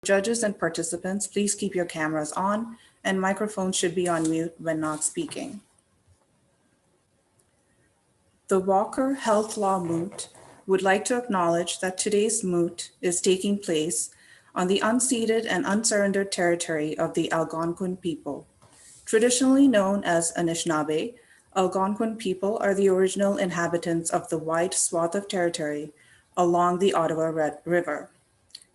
Judges and participants, please keep your cameras on and microphones should be on mute when not speaking. The Walker Health Law Moot would like to acknowledge that today's moot is taking place on the unceded and unsurrendered territory of the Algonquin people. Traditionally known as Anishinaabe, Algonquin people are the original inhabitants of the wide swath of territory along the Ottawa River.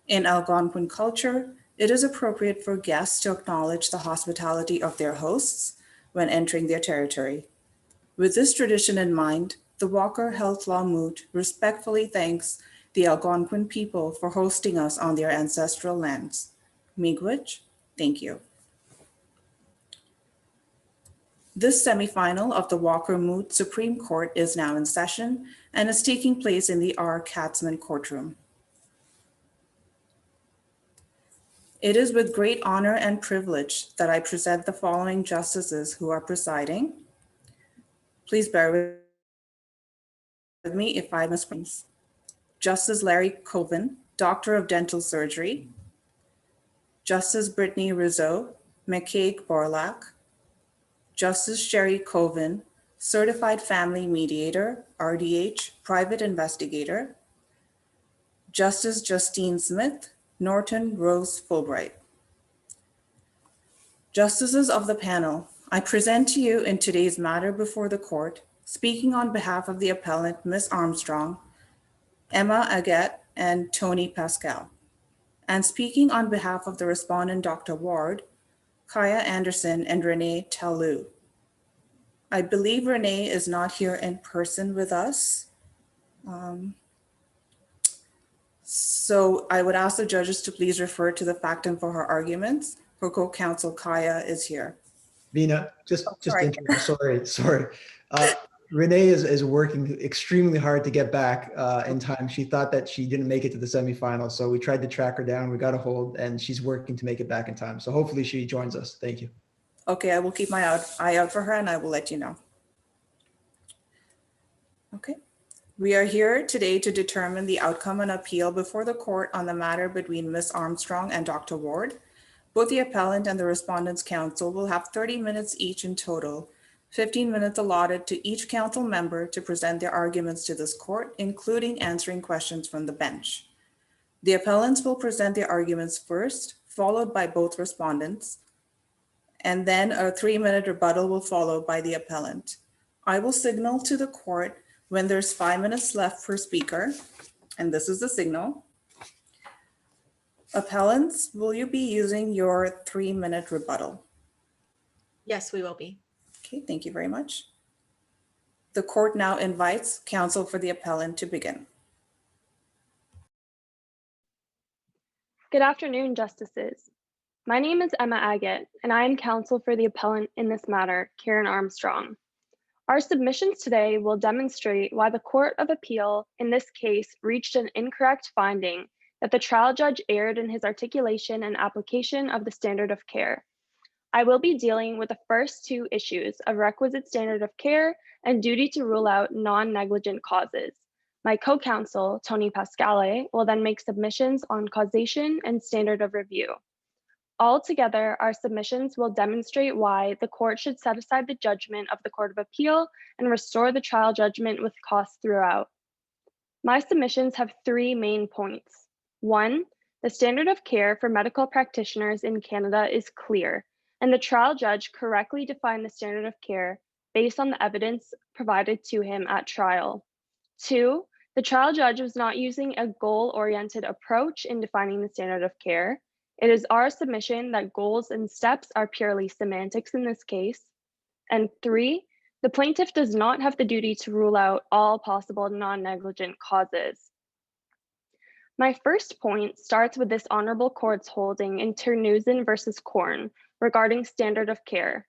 In Algonquin culture, it is appropriate for guests to acknowledge the hospitality of their hosts when entering their territory. With this tradition in mind, the Walker Health Law Moot respectfully thanks the Algonquin people for hosting us on their ancestral lands. Miigwech, thank you. This semifinal of the Walker Moot Supreme Court is now in session and is taking place in the R. Katzman courtroom. It is with great honor and privilege that I present the following justices who are presiding. Please bear with me if I mispronounce. Justice Larry Coven, Doctor of Dental Surgery. Justice Brittany Rizzo, McCaig-Borlaug. Justice Sherry Coven, Certified Family Mediator, RDH, Private Investigator. Justice Justine Smith, Norton Rose Fulbright. Justices of the panel, I present to you in today's matter before the court, speaking on behalf of the appellant, Ms. Armstrong, Emma Aggett, and Tony Pascale, and speaking on behalf of the respondent, Dr. Ward, Kaya Anderson, and Renee Taillieu. I believe Renee is not here in person with us. So I would ask the judges to please refer to the factum for her arguments. Her co-counsel Kaya is here. Vina, sorry. Renee is working extremely hard to get back in time. She thought that she didn't make it to the semifinals, so we tried to track her down. We got a hold, and she's working to make it back in time. So hopefully she joins us. Thank you. Okay, I will keep my eye out for her, and I will let you know. Okay. We are here today to determine the outcome and appeal before the court on the matter between Ms. Armstrong and Dr. Ward. Both the appellant and the respondent's counsel will have 30 minutes each in total, 15 minutes allotted to each council member to present their arguments to this court, including answering questions from the bench. The appellants will present their arguments first, followed by both respondents, and then a 3-minute rebuttal will follow by the appellant. I will signal to the court when there's 5 minutes left per speaker, and this is the signal. Appellants, will you be using your 3-minute rebuttal? Yes, we will be. Okay, thank you very much. The court now invites counsel for the appellant to begin. Good afternoon, justices. My name is Emma Aggett, and I am counsel for the appellant in this matter, Karen Armstrong. Our submissions today will demonstrate why the Court of Appeal in this case reached an incorrect finding that the trial judge erred in his articulation and application of the standard of care. I will be dealing with the first two issues of requisite standard of care and duty to rule out non-negligent causes. My co-counsel, Tony Pascale, will then make submissions on causation and standard of review. Altogether, our submissions will demonstrate why the court should set aside the judgment of the Court of Appeal and restore the trial judgment with costs throughout. My submissions have 3 main points. 1, the standard of care for medical practitioners in Canada is clear, and the trial judge correctly defined the standard of care based on the evidence provided to him at trial. 2, the trial judge was not using a goal-oriented approach in defining the standard of care. It is our submission that goals and steps are purely semantics in this case. And 3, the plaintiff does not have the duty to rule out all possible non-negligent causes. My first point starts with this honorable court's holding in Terneuzen versus Korn regarding standard of care.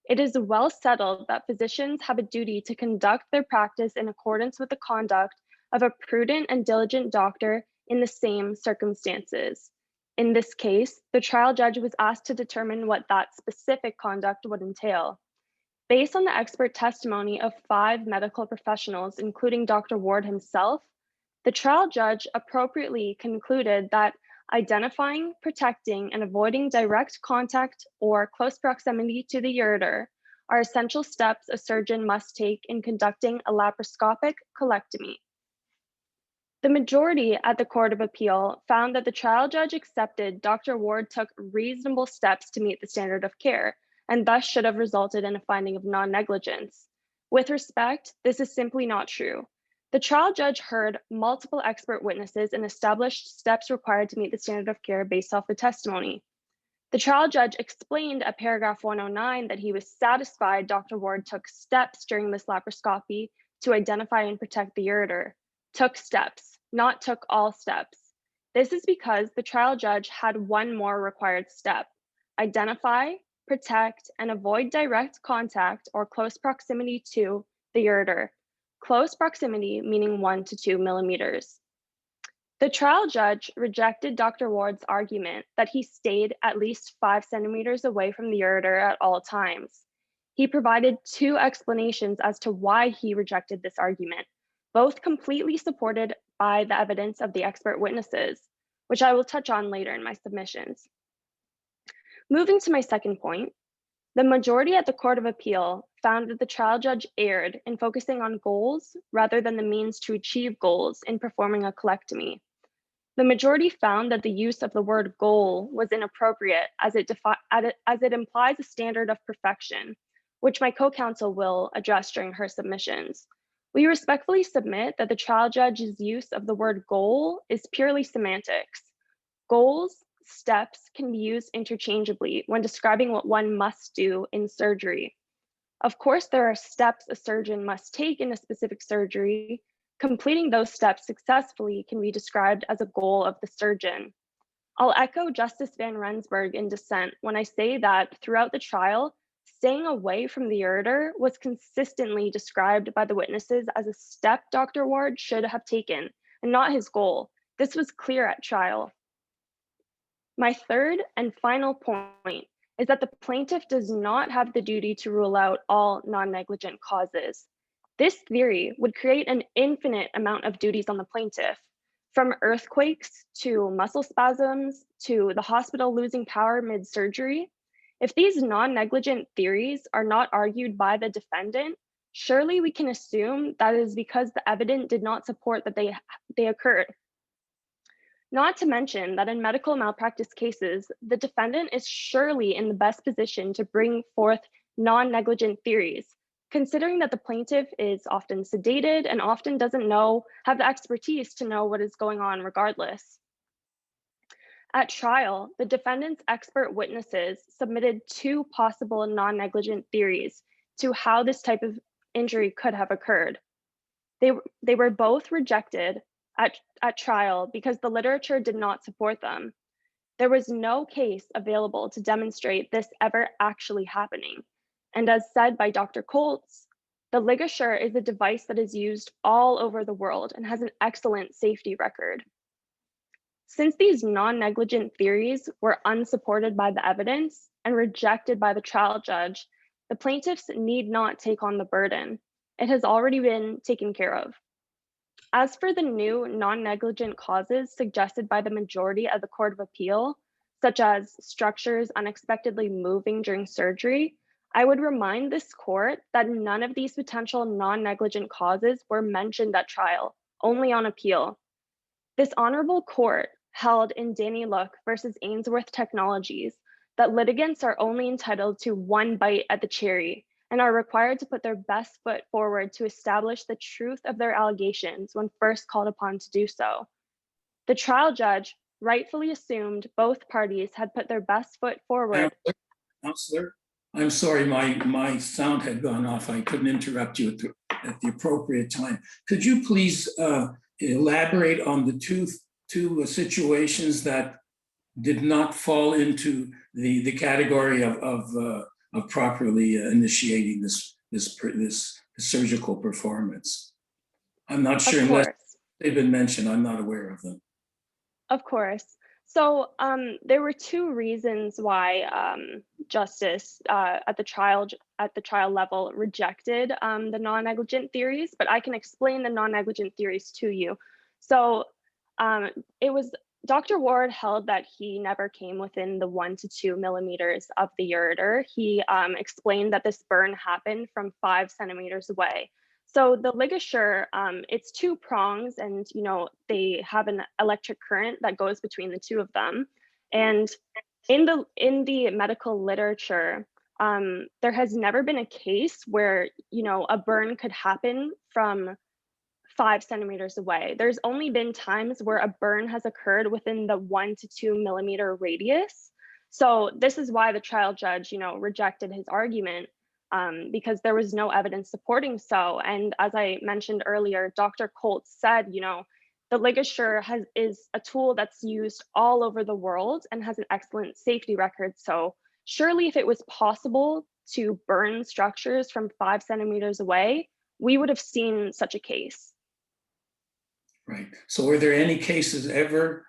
It is well settled that physicians have a duty to conduct their practice in accordance with the conduct of a prudent and diligent doctor in the same circumstances. In this case, the trial judge was asked to determine what that specific conduct would entail. Based on the expert testimony of 5 medical professionals, including Dr. Ward himself, the trial judge appropriately concluded that identifying, protecting, and avoiding direct contact or close proximity to the ureter are essential steps a surgeon must take in conducting a laparoscopic colectomy. The majority at the Court of Appeal found that the trial judge accepted Dr. Ward took reasonable steps to meet the standard of care and thus should have resulted in a finding of non-negligence. With respect, this is simply not true. The trial judge heard multiple expert witnesses and established steps required to meet the standard of care based off the testimony. The trial judge explained at paragraph 109 that he was satisfied Dr. Ward took steps during this laparoscopy to identify and protect the ureter. Took steps, not took all steps. This is because the trial judge had one more required step: identify, protect, and avoid direct contact or close proximity to the ureter. Close proximity meaning 1 to 2 millimeters. The trial judge rejected Dr. Ward's argument that he stayed at least 5 centimeters away from the ureter at all times. He provided 2 explanations as to why he rejected this argument, both completely supported by the evidence of the expert witnesses, which I will touch on later in my submissions. Moving to my second point, the majority at the Court of Appeal found that the trial judge erred in focusing on goals rather than the means to achieve goals in performing a colectomy. The majority found that the use of the word goal was inappropriate as it implies a standard of perfection, which my co-counsel will address during her submissions. We respectfully submit that the trial judge's use of the word goal is purely semantics. Goals, steps can be used interchangeably when describing what one must do in surgery. Of course, there are steps a surgeon must take in a specific surgery. Completing those steps successfully can be described as a goal of the surgeon. I'll echo Justice Van Rensburg in dissent when I say that throughout the trial, staying away from the ureter was consistently described by the witnesses as a step Dr. Ward should have taken and not his goal. This was clear at trial. My third and final point is that the plaintiff does not have the duty to rule out all non-negligent causes. This theory would create an infinite amount of duties on the plaintiff, from earthquakes to muscle spasms to the hospital losing power mid-surgery. If these non-negligent theories are not argued by the defendant, surely we can assume that it is because the evidence did not support that they occurred. Not to mention that in medical malpractice cases, the defendant is surely in the best position to bring forth non-negligent theories, considering that the plaintiff is often sedated and often doesn't have the expertise to know what is going on regardless. At trial, the defendant's expert witnesses submitted 2 possible non-negligent theories to how this type of injury could have occurred. They were both rejected at trial because the literature did not support them. There was no case available to demonstrate this ever actually happening. And as said by Dr. Colts, the ligature is a device that is used all over the world and has an excellent safety record. Since these non-negligent theories were unsupported by the evidence and rejected by the trial judge, the plaintiffs need not take on the burden. It has already been taken care of. As for the new non-negligent causes suggested by the majority of the Court of Appeal, such as structures unexpectedly moving during surgery, I would remind this court that none of these potential non-negligent causes were mentioned at trial, only on appeal. This honorable court held in Danny Look versus Ainsworth Technologies that litigants are only entitled to one bite at the cherry and are required to put their best foot forward to establish the truth of their allegations when first called upon to do so. The trial judge rightfully assumed both parties had put their best foot forward. Counselor, I'm sorry, my sound had gone off. I couldn't interrupt you at the appropriate time. Could you please elaborate on the two situations that did not fall into the category of properly initiating this surgical performance? I'm not sure, unless they've been mentioned. I'm not aware of them. Of course. So there were 2 reasons why justice at the trial level rejected the non-negligent theories, but I can explain the non-negligent theories to you. So it was Dr. Ward held that he never came within the 1 to 2 millimeters of the ureter. He explained that this burn happened from 5 centimeters away. So the ligature, it's 2 prongs, and they have an electric current that goes between the 2 of them. And in the medical literature, there has never been a case where a burn could happen from 5 centimeters away. There's only been times where a burn has occurred within the 1 to 2 millimeter radius. So this is why the trial judge, rejected his argument, because there was no evidence supporting so. And as I mentioned earlier, Dr. Colt said, the ligature is a tool that's used all over the world and has an excellent safety record. So surely if it was possible to burn structures from 5 centimeters away, we would have seen such a case. Right. So were there any cases ever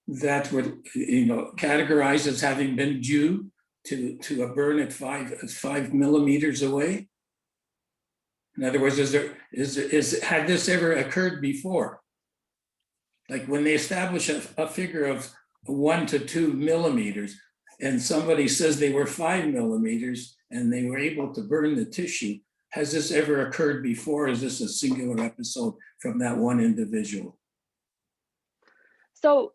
that were, categorized as having been due to a burn at 5 millimeters away? In other words, had this ever occurred before? Like when they establish a figure of 1 to 2 millimeters, and somebody says they were 5 millimeters and they were able to burn the tissue, has this ever occurred before? Is this a singular episode from that one individual? So,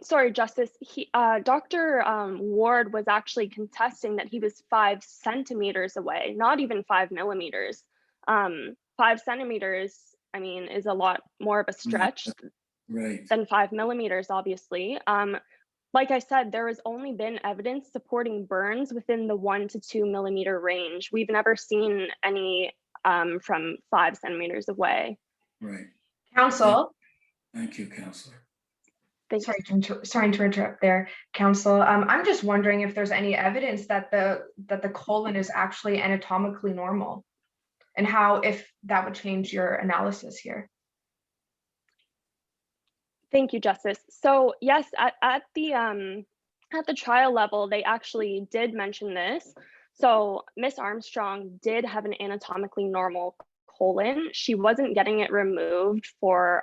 sorry, Justice, Dr. Ward was actually contesting that he was 5 centimeters away, not even 5 millimeters. 5 centimeters, is a lot more of a stretch than 5 millimeters, obviously. Like I said, there has only been evidence supporting burns within the 1 to 2 millimeter range. We've never seen any from 5 centimeters away. Right. Counsel. Thank you, Counselor. Sorry to interrupt there, Counsel. I'm just wondering if there's any evidence that the colon is actually anatomically normal, and if that would change your analysis here. Thank you, Justice. So yes, at the trial level, they actually did mention this. So Miss Armstrong did have an anatomically normal colon. She wasn't getting it removed for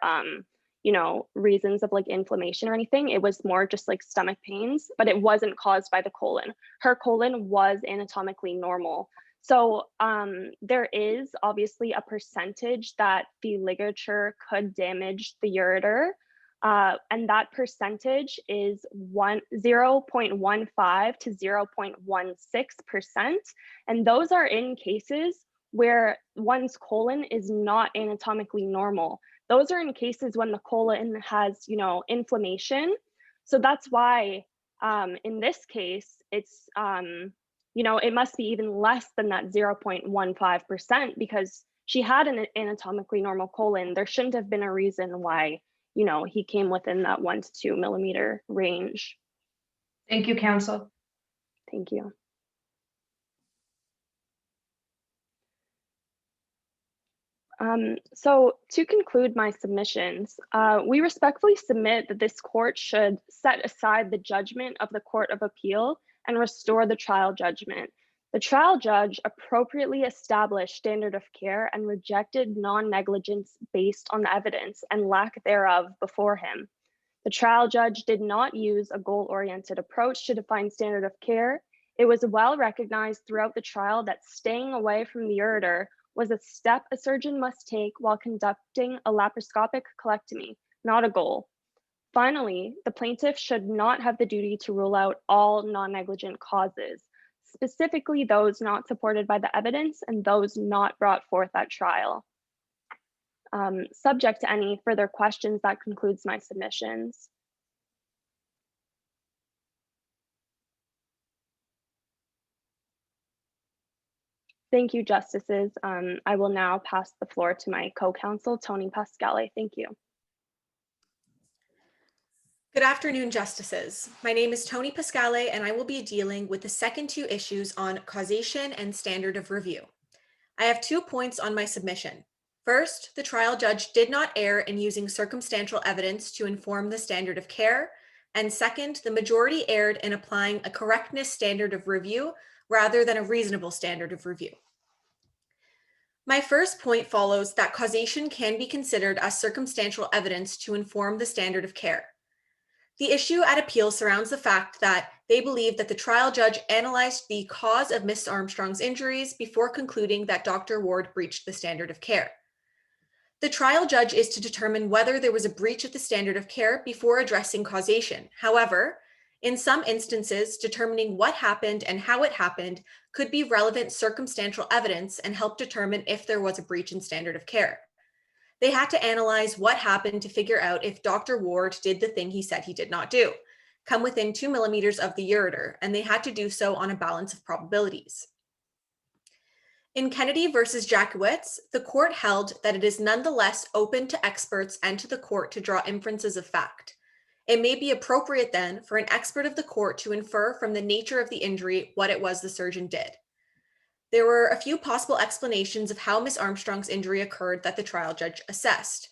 reasons of like inflammation or anything. It was more just like stomach pains, but it wasn't caused by the colon. Her colon was anatomically normal. So there is obviously a percentage that the ligature could damage the ureter. And that percentage is 0.15 to 0.16%. And those are in cases where one's colon is not anatomically normal. Those are in cases when the colon has, inflammation. So that's why in this case, it's, it must be even less than that 0.15% because she had an anatomically normal colon. There shouldn't have been a reason why he came within that 1 to 2 millimeter range. Thank you, Counsel. Thank you. So to conclude my submissions, we respectfully submit that this court should set aside the judgment of the Court of Appeal and restore the trial judgment. The trial judge appropriately established standard of care and rejected non-negligence based on evidence and lack thereof before him. The trial judge did not use a goal-oriented approach to define standard of care. It was well recognized throughout the trial that staying away from the ureter was a step a surgeon must take while conducting a laparoscopic colectomy, not a goal. Finally, the plaintiff should not have the duty to rule out all non-negligent causes, specifically those not supported by the evidence and those not brought forth at trial. Subject to any further questions, that concludes my submissions. Thank you, Justices. I will now pass the floor to my co-counsel, Tony Pascale. Thank you. Good afternoon, Justices. My name is Tony Pascale, and I will be dealing with the second 2 issues on causation and standard of review. I have 2 points on my submission. First, the trial judge did not err in using circumstantial evidence to inform the standard of care. And second, the majority erred in applying a correctness standard of review rather than a reasonable standard of review. My first point follows that causation can be considered as circumstantial evidence to inform the standard of care. The issue at appeal surrounds the fact that they believe that the trial judge analyzed the cause of Ms. Armstrong's injuries before concluding that Dr. Ward breached the standard of care. The trial judge is to determine whether there was a breach of the standard of care before addressing causation. However, in some instances, determining what happened and how it happened could be relevant circumstantial evidence and help determine if there was a breach in standard of care. They had to analyze what happened to figure out if Dr. Ward did the thing he said he did not do, come within 2 millimeters of the ureter, and they had to do so on a balance of probabilities. In Kennedy versus Jackowitz, the court held that it is nonetheless open to experts and to the court to draw inferences of fact. It may be appropriate then for an expert of the court to infer from the nature of the injury what it was the surgeon did. There were a few possible explanations of how Ms. Armstrong's injury occurred that the trial judge assessed.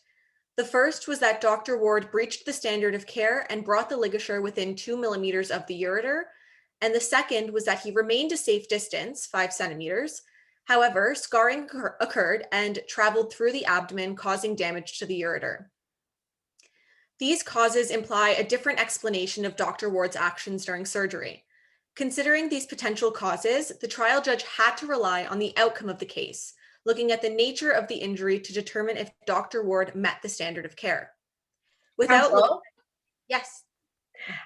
The first was that Dr. Ward breached the standard of care and brought the ligature within 2 millimeters of the ureter, and the second was that he remained a safe distance, 5 centimeters. However, scarring occurred and traveled through the abdomen, causing damage to the ureter. These causes imply a different explanation of Dr. Ward's actions during surgery. Considering these potential causes, the trial judge had to rely on the outcome of the case, looking at the nature of the injury to determine if Dr. Ward met the standard of care. Yes.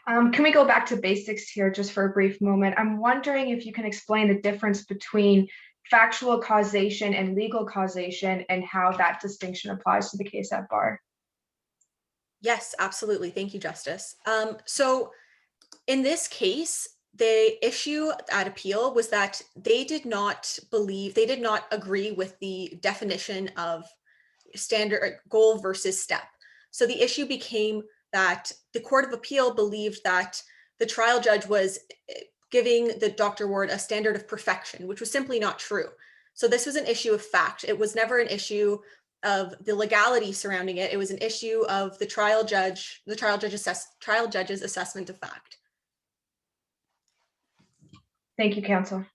Can we go back to basics here just for a brief moment? I'm wondering if you can explain the difference between factual causation and legal causation and how that distinction applies to the case at bar. Yes, absolutely. Thank you, Justice. So in this case, the issue at appeal was that they did not agree with the definition of standard goal versus step. So the issue became that the Court of Appeal believed that the trial judge was giving the Dr. Ward a standard of perfection, which was simply not true. So this was an issue of fact. It was never an issue of the legality surrounding it. It was an issue of the trial judge's assessment of fact. Thank you, counsel.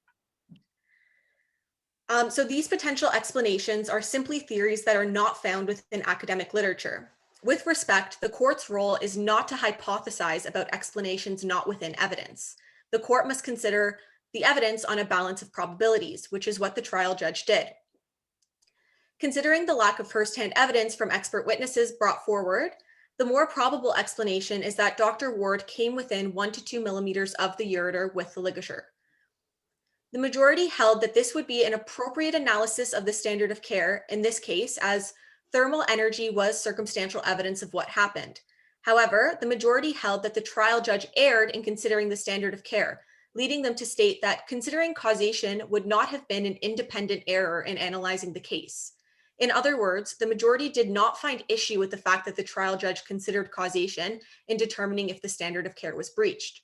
So these potential explanations are simply theories that are not found within academic literature. With respect, the court's role is not to hypothesize about explanations not within evidence. The court must consider the evidence on a balance of probabilities, which is what the trial judge did. Considering the lack of firsthand evidence from expert witnesses brought forward, the more probable explanation is that Dr. Ward came within 1 to 2 millimeters of the ureter with the ligature. The majority held that this would be an appropriate analysis of the standard of care in this case, as thermal energy was circumstantial evidence of what happened. However, the majority held that the trial judge erred in considering the standard of care, leading them to state that considering causation would not have been an independent error in analyzing the case. In other words, the majority did not find issue with the fact that the trial judge considered causation in determining if the standard of care was breached.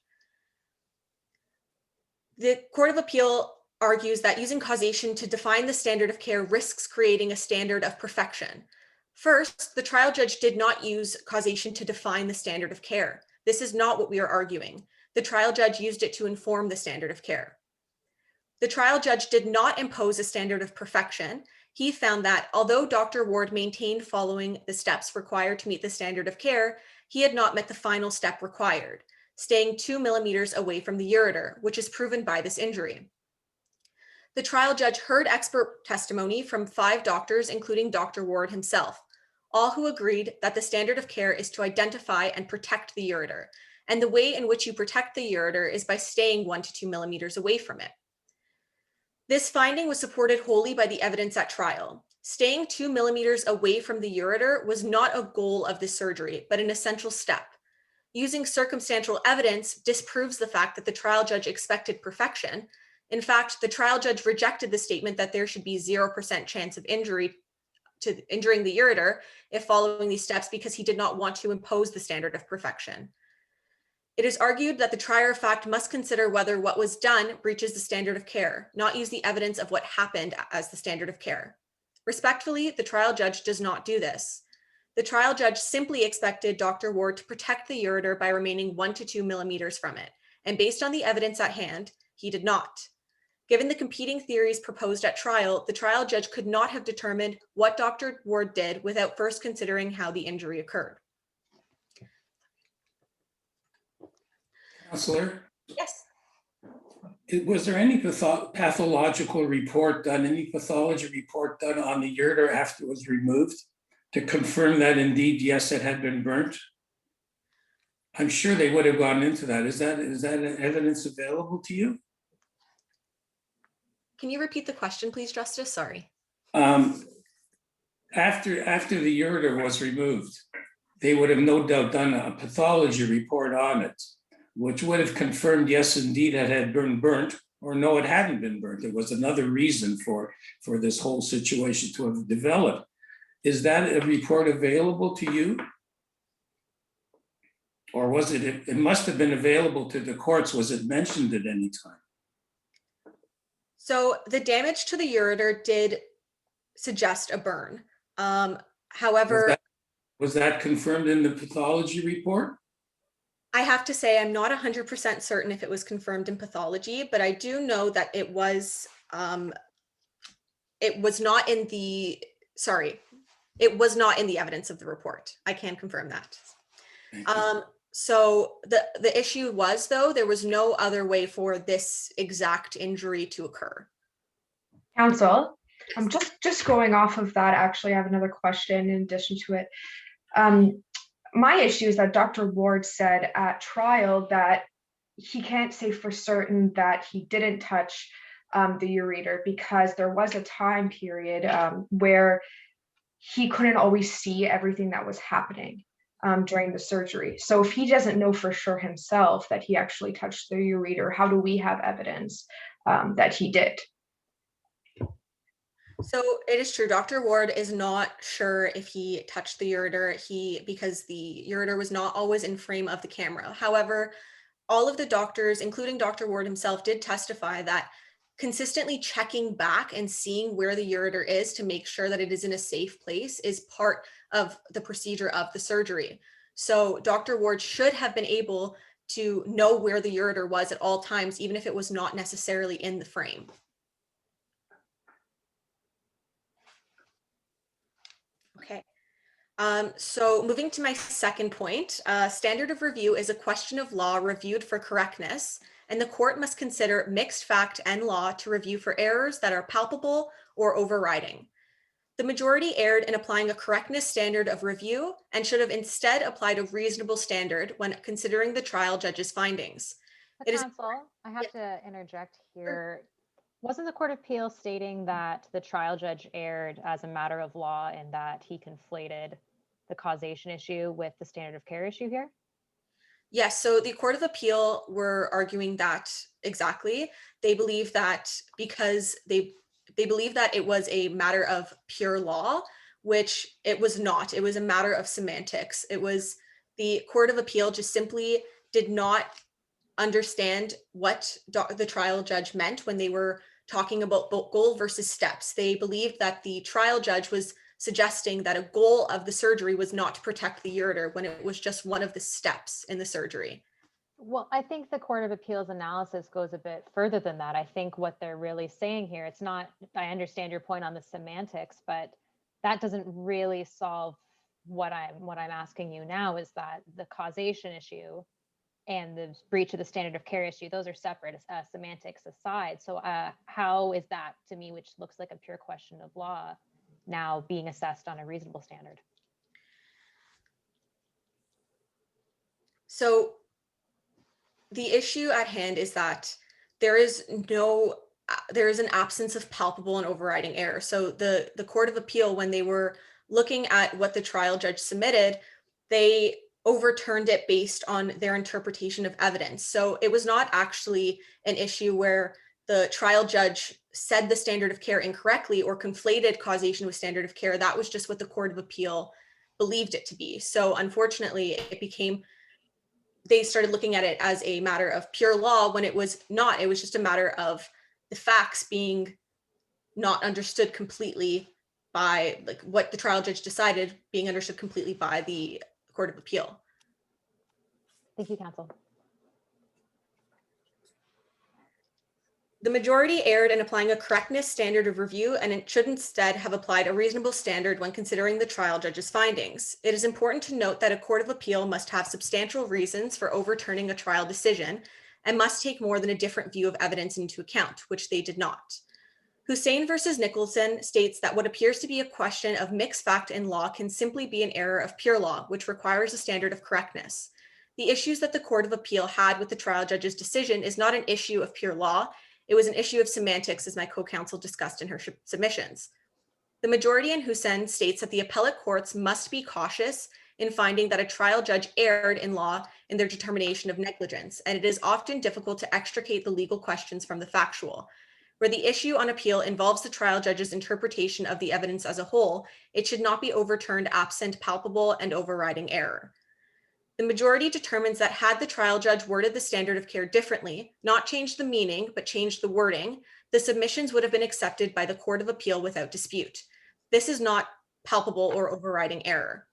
The Court of Appeal argues that using causation to define the standard of care risks creating a standard of perfection. First, the trial judge did not use causation to define the standard of care. This is not what we are arguing. The trial judge used it to inform the standard of care. The trial judge did not impose a standard of perfection. He found that although Dr. Ward maintained following the steps required to meet the standard of care, he had not met the final step required, staying 2 millimeters away from the ureter, which is proven by this injury. The trial judge heard expert testimony from 5 doctors, including Dr. Ward himself, all who agreed that the standard of care is to identify and protect the ureter, and the way in which you protect the ureter is by staying 1 to 2 millimeters away from it. This finding was supported wholly by the evidence at trial. Staying 2 millimeters away from the ureter was not a goal of this surgery, but an essential step. Using circumstantial evidence disproves the fact that the trial judge expected perfection. In fact, the trial judge rejected the statement that there should be 0% chance of injuring the ureter if following these steps because he did not want to impose the standard of perfection. It is argued that the trier of fact must consider whether what was done breaches the standard of care, not use the evidence of what happened as the standard of care. Respectfully, the trial judge does not do this. The trial judge simply expected Dr. Ward to protect the ureter by remaining 1 to 2 millimeters from it, and based on the evidence at hand, he did not. Given the competing theories proposed at trial, the trial judge could not have determined what Dr. Ward did without first considering how the injury occurred. Counselor, Yes. was there any pathological report done, any pathology report done on the ureter after it was removed to confirm that indeed, yes, it had been burnt? I'm sure they would have gone into that. Is that evidence available to you? Can you repeat the question, please, Justice? Sorry. After the ureter was removed, they would have no doubt done a pathology report on it, which would have confirmed, yes, indeed, it had been burnt, or no, it hadn't been burnt. There was another reason for this whole situation to have developed. Is that a report available to you? Or was it must have been available to the courts. Was it mentioned at any time? So the damage to the ureter did suggest a burn. However, Was that confirmed in the pathology report? I have to say I'm not 100% certain if it was confirmed in pathology, but I do know that it was not in the, it was not in the evidence of the report. I can confirm that. So the issue was, though, there was no other way for this exact injury to occur. Counsel, I'm just going off of that. Actually, I have another question in addition to it. My issue is that Dr. Ward said at trial that he can't say for certain that he didn't touch the ureter because there was a time period where he couldn't always see everything that was happening during the surgery. So if he doesn't know for sure himself that he actually touched the ureter, how do we have evidence that he did? So it is true. Dr. Ward is not sure if he touched the ureter because the ureter was not always in frame of the camera. However, all of the doctors, including Dr. Ward himself, did testify that consistently checking back and seeing where the ureter is to make sure that it is in a safe place is part of the procedure of the surgery. So Dr. Ward should have been able to know where the ureter was at all times, even if it was not necessarily in the frame. Okay. So moving to my second point, standard of review is a question of law reviewed for correctness, and the court must consider mixed fact and law to review for errors that are palpable or overriding. The majority erred in applying a correctness standard of review and should have instead applied a reasonable standard when considering the trial judge's findings. Counsel, I have to interject here. Wasn't the Court of Appeal stating that the trial judge erred as a matter of law and that he conflated the causation issue with the standard of care issue here? Yes, so the Court of Appeal were arguing that exactly. They believe that because they believe that it was a matter of pure law, which it was not. It was a matter of semantics. It was the Court of Appeal just simply did not understand what the trial judge meant when they were talking about goal versus steps. They believed that the trial judge was suggesting that a goal of the surgery was not to protect the ureter when it was just one of the steps in the surgery. Well, I think the Court of Appeals analysis goes a bit further than that. I think what they're really saying here, it's not, I understand your point on the semantics, but that doesn't really solve what I'm asking you now, is that the causation issue and the breach of the standard of care issue, those are separate, semantics aside. So how is that, to me, which looks like a pure question of law, now being assessed on a reasonable standard? So the issue at hand is that there is an absence of palpable and overriding error. So the Court of Appeal, when they were looking at what the trial judge submitted, they overturned it based on their interpretation of evidence. So it was not actually an issue where the trial judge said the standard of care incorrectly or conflated causation with standard of care. That was just what the Court of Appeal believed it to be. So unfortunately, they started looking at it as a matter of pure law when it was not. It was just a matter of the facts being not understood completely by, like, what the trial judge decided being understood completely by the Court of Appeal. Thank you, counsel. The majority erred in applying a correctness standard of review, and it should instead have applied a reasonable standard when considering the trial judge's findings. It is important to note that a court of appeal must have substantial reasons for overturning a trial decision and must take more than a different view of evidence into account, which they did not. Hussein versus Nicholson states that what appears to be a question of mixed fact in law can simply be an error of pure law, which requires a standard of correctness. The issues that the Court of Appeal had with the trial judge's decision is not an issue of pure law. It was an issue of semantics, as my co-counsel discussed in her submissions. The majority in Hussein states that the appellate courts must be cautious in finding that a trial judge erred in law in their determination of negligence, and it is often difficult to extricate the legal questions from the factual. Where the issue on appeal involves the trial judge's interpretation of the evidence as a whole, it should not be overturned absent palpable and overriding error. The majority determines that had the trial judge worded the standard of care differently, not changed the meaning, but changed the wording, the submissions would have been accepted by the Court of Appeal without dispute. This is not palpable or overriding error.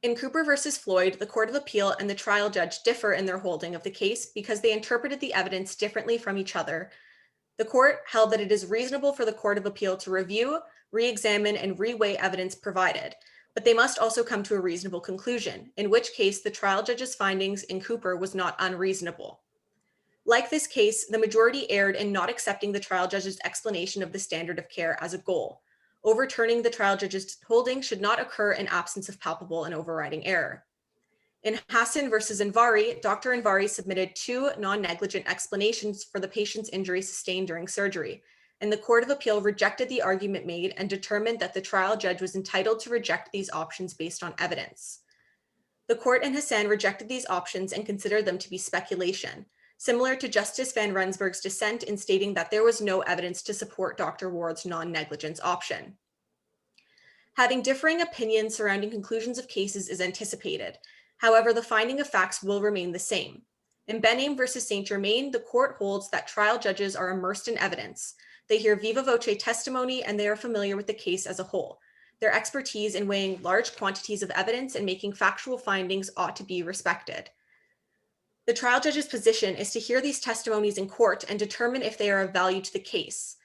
In Cooper versus Floyd, the Court of Appeal and the trial judge differ in their holding of the case because they interpreted the evidence differently from each other. The court held that it is reasonable for the Court of Appeal to review, re-examine, and re-weigh evidence provided, but they must also come to a reasonable conclusion, in which case the trial judge's findings in Cooper was not unreasonable. Like this case, the majority erred in not accepting the trial judge's explanation of the standard of care as a goal. Overturning the trial judge's holding should not occur in absence of palpable and overriding error. In Hassan versus Anvari, Dr. Anvari submitted 2 non-negligent explanations for the patient's injury sustained during surgery, and the Court of Appeal rejected the argument made and determined that the trial judge was entitled to reject these options based on evidence. The court in Hassan rejected these options and considered them to be speculation, similar to Justice Van Rensburg's dissent in stating that there was no evidence to support Dr. Ward's non-negligence option. Having differing opinions surrounding conclusions of cases is anticipated. However, the finding of facts will remain the same. In Benaim versus Saint Germain, the court holds that trial judges are immersed in evidence. They hear viva voce testimony and they are familiar with the case as a whole. Their expertise in weighing large quantities of evidence and making factual findings ought to be respected. The trial judge's position is to hear these testimonies in court and determine if they are of value to the case.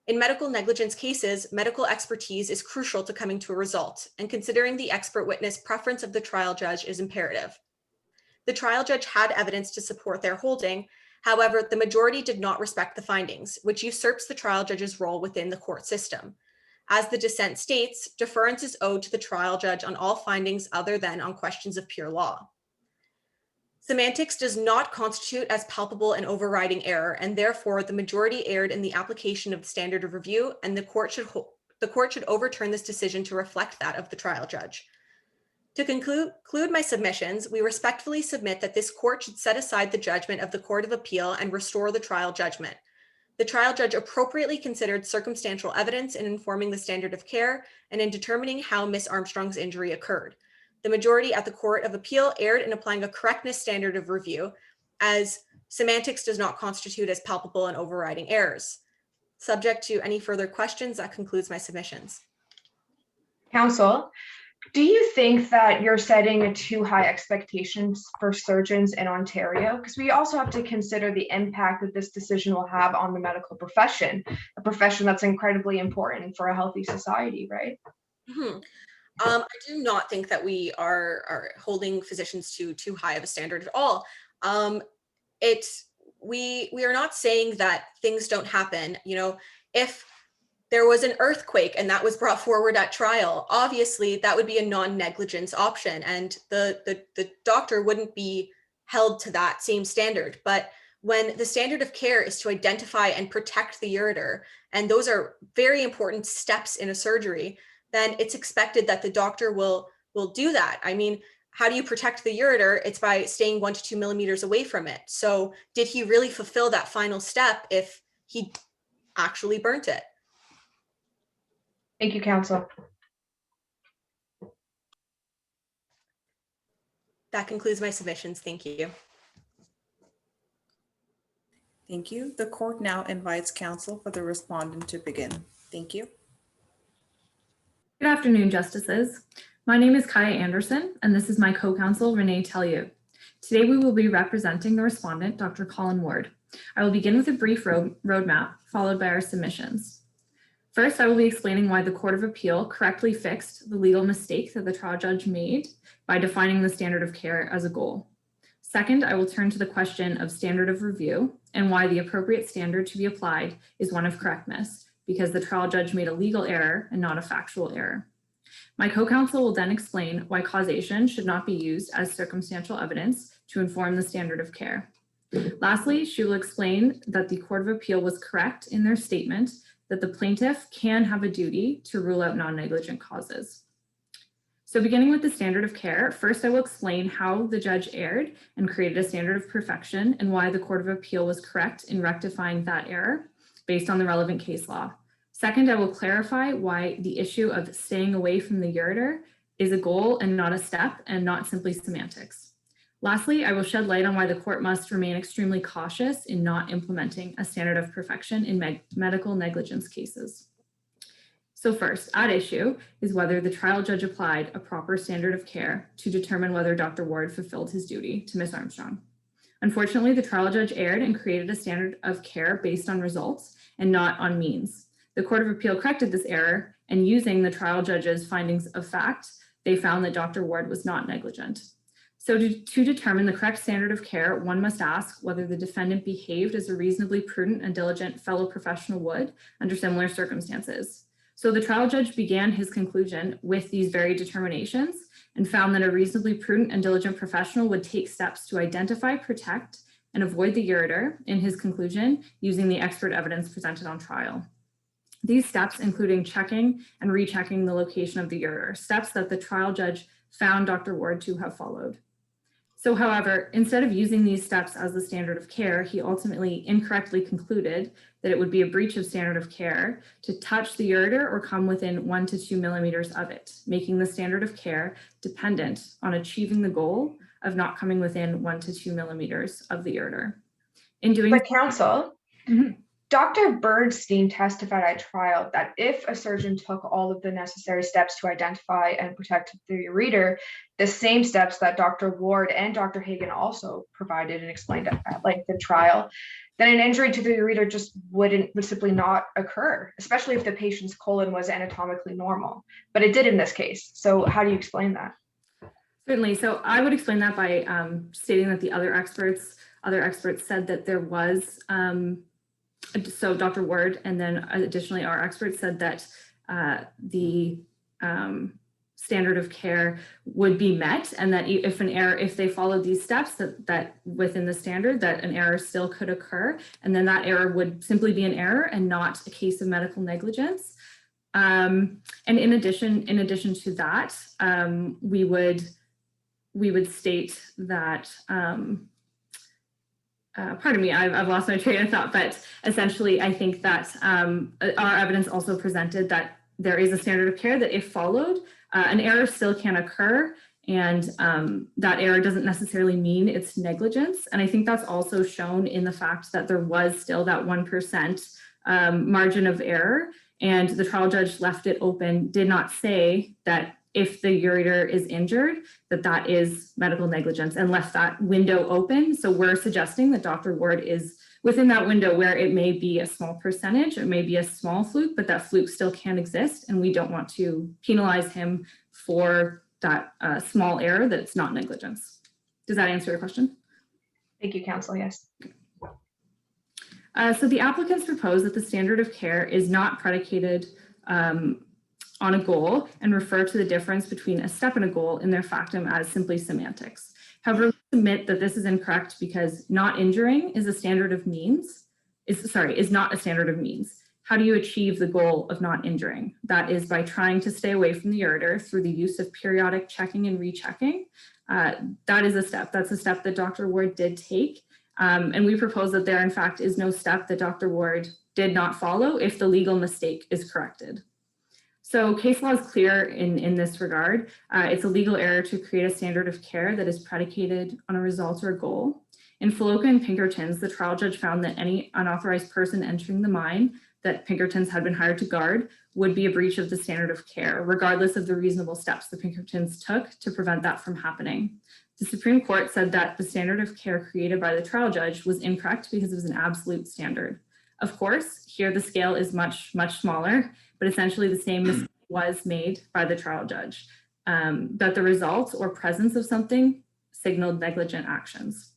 In medical negligence cases, medical expertise is crucial to coming to a result, and considering the expert witness preference of the trial judge is imperative. The trial judge had evidence to support their holding. However, the majority did not respect the findings, which usurps the trial judge's role within the court system. As the dissent states, deference is owed to the trial judge on all findings other than on questions of pure law. Semantics does not constitute as palpable and overriding error, and therefore the majority erred in the application of the standard of review, and the court should overturn this decision to reflect that of the trial judge. To conclude my submissions, we respectfully submit that this court should set aside the judgment of the Court of Appeal and restore the trial judgment. The trial judge appropriately considered circumstantial evidence in informing the standard of care and in determining how Ms. Armstrong's injury occurred. The majority at the Court of Appeal erred in applying a correctness standard of review, as semantics does not constitute as palpable and overriding errors. Subject to any further questions, that concludes my submissions. Counsel, do you think that you're setting too high expectations for surgeons in Ontario? Because we also have to consider the impact that this decision will have on the medical profession, a profession that's incredibly important for a healthy society, right? Mm-hmm. I do not think that we are holding physicians to too high of a standard at all. We are not saying that things don't happen. You know, if there was an earthquake and that was brought forward at trial, obviously that would be a non-negligence option, and the doctor wouldn't be held to that same standard. But when the standard of care is to identify and protect the ureter, and those are very important steps in a surgery, then it's expected that the doctor will do that. I mean, how do you protect the ureter? It's by staying 1 to 2 millimeters away from it. So did he really fulfill that final step if he actually burnt it? Thank you, counsel. That concludes my submissions. Thank you. Thank you. The court now invites counsel for the respondent to begin. Thank you. Good afternoon, Justices. My name is Kaya Anderson, and this is my co-counsel, Renee Taillieu. Today, we will be representing the respondent, Dr. Colin Ward. I will begin with a brief roadmap, followed by our submissions. First, I will be explaining why the Court of Appeal correctly fixed the legal mistake that the trial judge made by defining the standard of care as a goal. Second, I will turn to the question of standard of review and why the appropriate standard to be applied is one of correctness, because the trial judge made a legal error and not a factual error. My co-counsel will then explain why causation should not be used as circumstantial evidence to inform the standard of care. Lastly, she will explain that the Court of Appeal was correct in their statement that the plaintiff can have a duty to rule out non-negligent causes. So beginning with the standard of care, first I will explain how the judge erred and created a standard of perfection and why the Court of Appeal was correct in rectifying that error based on the relevant case law. Second, I will clarify why the issue of staying away from the ureter is a goal and not a step and not simply semantics. Lastly, I will shed light on why the court must remain extremely cautious in not implementing a standard of perfection in medical negligence cases. So first, at issue is whether the trial judge applied a proper standard of care to determine whether Dr. Ward fulfilled his duty to Ms. Armstrong. Unfortunately, the trial judge erred and created a standard of care based on results and not on means. The Court of Appeal corrected this error, and using the trial judge's findings of fact, they found that Dr. Ward was not negligent. So to determine the correct standard of care, one must ask whether the defendant behaved as a reasonably prudent and diligent fellow professional would under similar circumstances. So the trial judge began his conclusion with these very determinations and found that a reasonably prudent and diligent professional would take steps to identify, protect, and avoid the ureter in his conclusion using the expert evidence presented on trial. These steps, including checking and rechecking the location of the ureter, steps that the trial judge found Dr. Ward to have followed. So, however, instead of using these steps as the standard of care, he ultimately incorrectly concluded that it would be a breach of standard of care to touch the ureter or come within 1 to 2 millimeters of it, making the standard of care dependent on achieving the goal of not coming within 1 to 2 millimeters of the ureter. In doing, but counsel, Dr. Bernstein testified at trial that if a surgeon took all of the necessary steps to identify and protect the ureter, the same steps that Dr. Ward and Dr. Hagen also provided and explained at the trial, then an injury to the ureter just would simply not occur, especially if the patient's colon was anatomically normal. But it did in this case. So how do you explain that? Certainly. So I would explain that by stating that the other experts said that there was, so Dr. Ward and then additionally our experts said that the standard of care would be met, and that if they followed these steps that within the standard, that an error still could occur, and then that error would simply be an error and not a case of medical negligence. And in addition to that, we would state that, pardon me, I've lost my train of thought, but essentially I think that our evidence also presented that there is a standard of care that if followed, an error still can occur, and that error doesn't necessarily mean it's negligence. And I think that's also shown in the fact that there was still that 1% margin of error, and the trial judge left it open, did not say that if the ureter is injured, that is medical negligence, and left that window open. So we're suggesting that Dr. Ward is within that window where it may be a small percentage, it may be a small fluke, but that fluke still can exist, and we don't want to penalize him for that small error that's not negligence. Does that answer your question? Thank you, counsel. Yes. So the applicants propose that the standard of care is not predicated on a goal and refer to the difference between a step and a goal in their factum as simply semantics. However, we submit that this is incorrect because not injuring is a standard of means, is not a standard of means. How do you achieve the goal of not injuring? That is by trying to stay away from the ureter through the use of periodic checking and rechecking. That is a step. That's a step that Dr. Ward did take. And we propose that there, in fact, is no step that Dr. Ward did not follow if the legal mistake is corrected. So case law is clear in this regard. It's a legal error to create a standard of care that is predicated on a result or a goal. In Faloka and Pinkertons, the trial judge found that any unauthorized person entering the mine that Pinkertons had been hired to guard would be a breach of the standard of care, regardless of the reasonable steps the Pinkertons took to prevent that from happening. The Supreme Court said that the standard of care created by the trial judge was incorrect because it was an absolute standard. Of course, here the scale is much, much smaller, but essentially the same mistake was made by the trial judge, that the result or presence of something signaled negligent actions.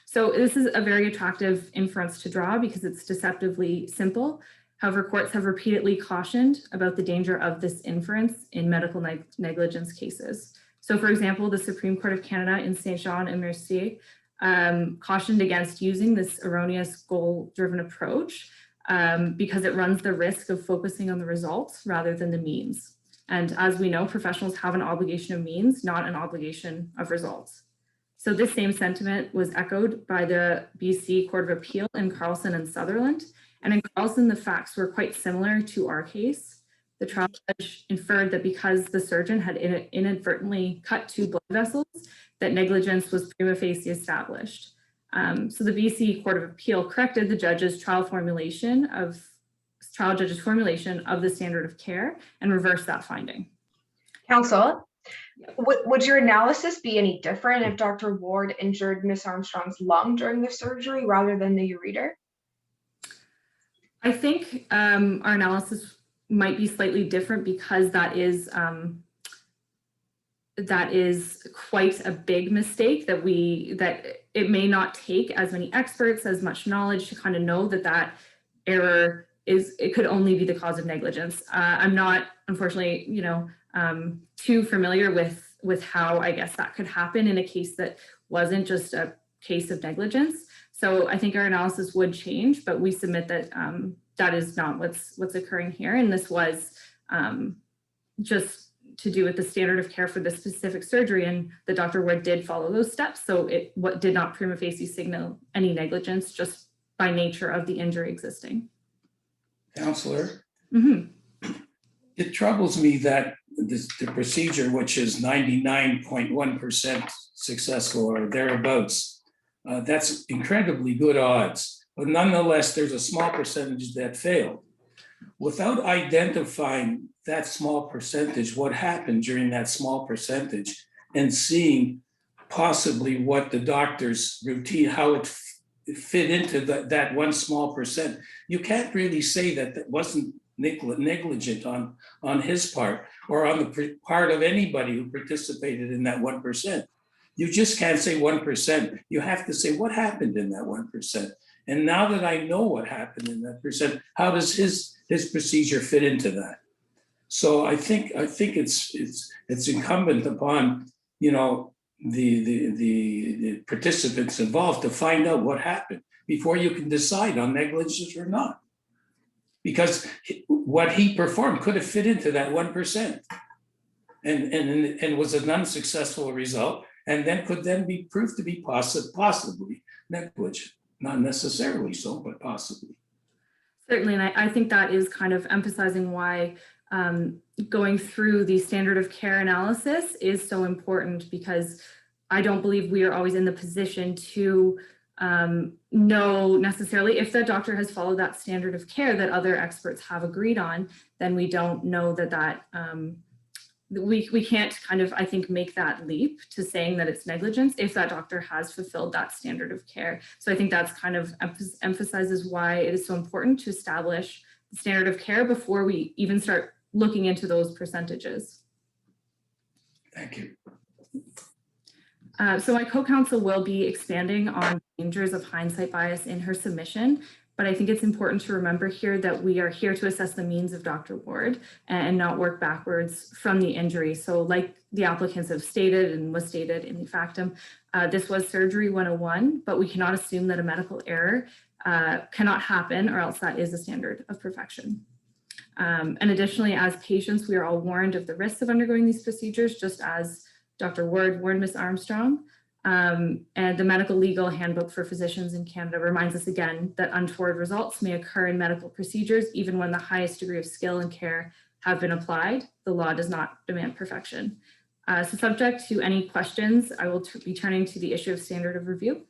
So this is a very attractive inference to draw because it's deceptively simple. However, courts have repeatedly cautioned about the danger of this inference in medical negligence cases. So for example, the Supreme Court of Canada in Saint-Jean and Mercier cautioned against using this erroneous goal-driven approach because it runs the risk of focusing on the results rather than the means. And as we know, professionals have an obligation of means, not an obligation of results. So this same sentiment was echoed by the BC Court of Appeal in Carlson and Sutherland. And in Carlson, the facts were quite similar to our case. The trial judge inferred that because the surgeon had inadvertently cut 2 blood vessels, that negligence was prima facie established. So the BC Court of Appeal corrected the trial judge's formulation of the standard of care and reversed that finding. Counsel, would your analysis be any different if Dr. Ward injured Ms. Armstrong's lung during the surgery rather than the ureter? I think our analysis might be slightly different because that is quite a big mistake that it may not take as many experts, as much knowledge to kind of know that error it could only be the cause of negligence. I'm not, unfortunately, too familiar with how I guess that could happen in a case that wasn't just a case of negligence. So I think our analysis would change, but we submit that that is not what's occurring here. And this was just to do with the standard of care for this specific surgery, and the Dr. Ward did follow those steps. So it did not prima facie signal any negligence just by nature of the injury existing. Counselor, Mm-hmm. it troubles me that the procedure, which is 99.1% successful or thereabouts, that's incredibly good odds. But nonetheless, there's a small percentage that failed. Without identifying that small percentage, what happened during that small percentage, and seeing possibly what the doctor's routine, how it fit into that one small percent, you can't really say that wasn't negligent on his part or on the part of anybody who participated in that 1%. You just can't say 1%. You have to say what happened in that 1%. And now that I know what happened in that percent, how does his procedure fit into that? So I think it's incumbent upon the participants involved to find out what happened before you can decide on negligence or not. Because what he performed could have fit into that 1% and was an unsuccessful result, and then could be proved to be possibly negligent. Not necessarily so, but possibly. Certainly, and I think that is kind of emphasizing why going through the standard of care analysis is so important, because I don't believe we are always in the position to know necessarily if the doctor has followed that standard of care that other experts have agreed on. Then we don't know that we can't kind of, I think, make that leap to saying that it's negligence if that doctor has fulfilled that standard of care. So I think that's kind of emphasizes why it is so important to establish the standard of care before we even start looking into those percentages. Thank you. So my co-counsel will be expanding on dangers of hindsight bias in her submission, but I think it's important to remember here that we are here to assess the means of Dr. Ward and not work backwards from the injury. So like the applicants have stated and was stated in the factum, this was surgery 101, but we cannot assume that a medical error cannot happen, or else that is a standard of perfection. And additionally, as patients, we are all warned of the risks of undergoing these procedures, just as Dr. Ward warned Ms. Armstrong. And the Medical Legal Handbook for Physicians in Canada reminds us again that untoward results may occur in medical procedures, even when the highest degree of skill and care have been applied. The law does not demand perfection. So subject to any questions, I will be turning to the issue of standard of review.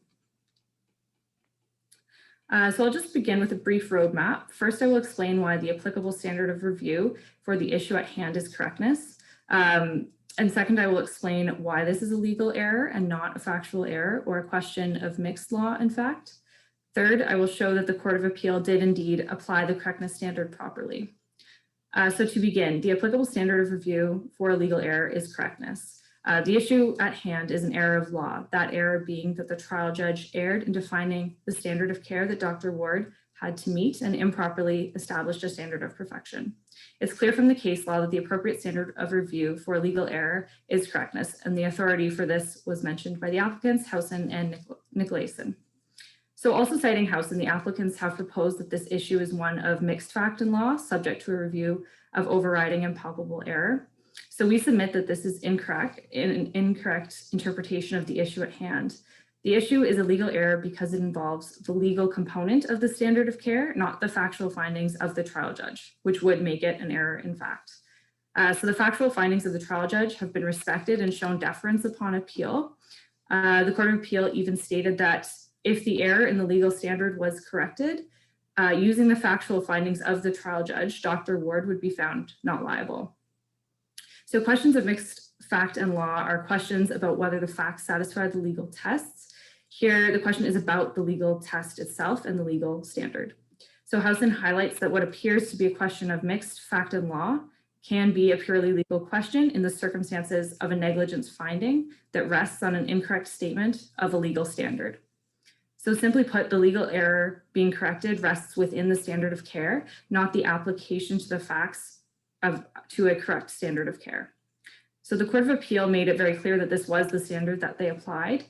So I'll just begin with a brief roadmap. First, I will explain why the applicable standard of review for the issue at hand is correctness. And second, I will explain why this is a legal error and not a factual error or a question of mixed law and fact. Third, I will show that the Court of Appeal did indeed apply the correctness standard properly. So to begin, the applicable standard of review for a legal error is correctness. The issue at hand is an error of law, that error being that the trial judge erred in defining the standard of care that Dr. Ward had to meet and improperly established a standard of perfection. It's clear from the case law that the appropriate standard of review for a legal error is correctness, and the authority for this was mentioned by the applicants, Housen and Nicolason. So also citing Housen, the applicants have proposed that this issue is one of mixed fact and law, subject to a review of overriding and palpable error. So we submit that this is incorrect, an incorrect interpretation of the issue at hand. The issue is a legal error because it involves the legal component of the standard of care, not the factual findings of the trial judge, which would make it an error in fact. So the factual findings of the trial judge have been respected and shown deference upon appeal. The Court of Appeal even stated that if the error in the legal standard was corrected, using the factual findings of the trial judge, Dr. Ward would be found not liable. So questions of mixed fact and law are questions about whether the facts satisfy the legal tests. Here, the question is about the legal test itself and the legal standard. So Housen highlights that what appears to be a question of mixed fact and law can be a purely legal question in the circumstances of a negligence finding that rests on an incorrect statement of a legal standard. So simply put, the legal error being corrected rests within the standard of care, not the application to the facts to a correct standard of care. So the Court of Appeal made it very clear that this was the standard that they applied